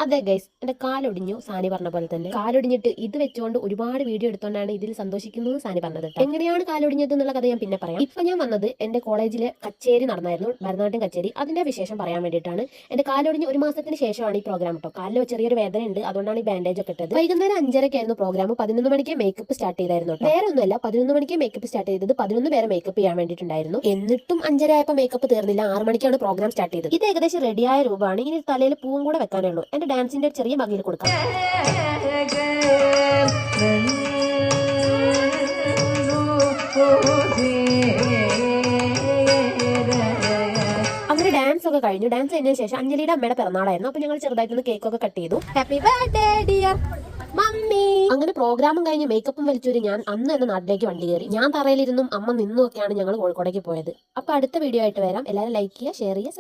അതെ ഗൈസ്, എന്റെ കാലൊടിഞ്ഞു സാനി പറഞ്ഞ പോലെ തന്നെ. കാലൊടിഞ്ഞിട്ട് ഇത് വെച്ചുകൊണ്ട് ഒരുപാട് വീഡിയോ എടുത്തോണ്ടാണ് ഇതിൽ സന്തോഷിക്കുന്നത് സാനി പറഞ്ഞത്. എങ്ങനെയാണ് കാലൊടിഞ്ഞത് എന്നുള്ള കഥ ഞാൻ പിന്നെ പറയാം. ഇപ്പൊ ഞാൻ വന്നത് എന്റെ കോളേജിലെ കച്ചേരി നടന്നായിരുന്നു, ഭരതനാട്യം കച്ചേരി. അതിന്റെ വിശേഷം പറയാൻ വേണ്ടിയിട്ടാണ്. എന്റെ കാലൊടിഞ്ഞ് 1 മാസത്തിന് ശേഷമാണ് ഈ പ്രോഗ്രാം കേട്ടോ. കാലിൽ ചെറിയൊരു വേദന ഉണ്ട്, അതുകൊണ്ടാണ് ഈ ബാൻഡേജ് ഒക്കെ ഇട്ടത്. വൈകുന്നേരം 5:30 പ്രോഗ്രാം. 11 മണിക്ക് മേക്കപ്പ് സ്റ്റാർട്ട് ചെയ്തായിരുന്നു. വേറെ ഒന്നുമല്ല, 11 മണിക്ക് മേക്കപ്പ് സ്റ്റാർട്ട് ചെയ്തത് 11 പേരെ മേക്കപ്പ് ചെയ്യാൻ വേണ്ടിയിട്ടുണ്ടായിരുന്നു. എന്നിട്ടും 5:30 ആയപ്പോൾ മേക്കപ്പ് തീർന്നില്ല. 6 മണിക്കാണ് പ്രോഗ്രാം സ്റ്റാർട്ട് ചെയ്തത്. ഇത് ഏകദേശം റെഡിയായ രൂപമാണ്. ഇനി തലയിൽ പൂവും കൂടെ വെക്കാനേ ഉള്ളൂ. എന്റെ ഡാൻസിന്റെ ചെറിയ ഭംഗിയിൽ കൊടുക്കാം. അങ്ങനെ ഡാൻസ് ഒക്കെ കഴിഞ്ഞു. ഡാൻസ് കഴിഞ്ഞതിന് ശേഷം അഞ്ജലിയുടെ അമ്മയുടെ പിറന്നാളായിരുന്നു. അപ്പൊ ഞങ്ങൾ ചെറുതായിട്ടൊന്ന് കേക്കൊക്കെ കട്ട് ചെയ്തു. Happy birthday dear mummy. അങ്ങനെ പ്രോഗ്രാമും കഴിഞ്ഞ് മേക്കപ്പും വലിച്ചൊരു ഞാൻ അന്ന് തന്നെ നാട്ടിലേക്ക് വണ്ടി കയറി. ഞാൻ തറയിലിരുന്നും അമ്മ നിന്നും ഒക്കെയാണ് ഞങ്ങൾ കോഴിക്കോടേക്ക് പോയത്. അപ്പൊ അടുത്ത വീഡിയോ ആയിട്ട് വരാം. എല്ലാവരും ലൈക്ക് ചെയ്യുക, ഷെയർ ചെയ്യുക.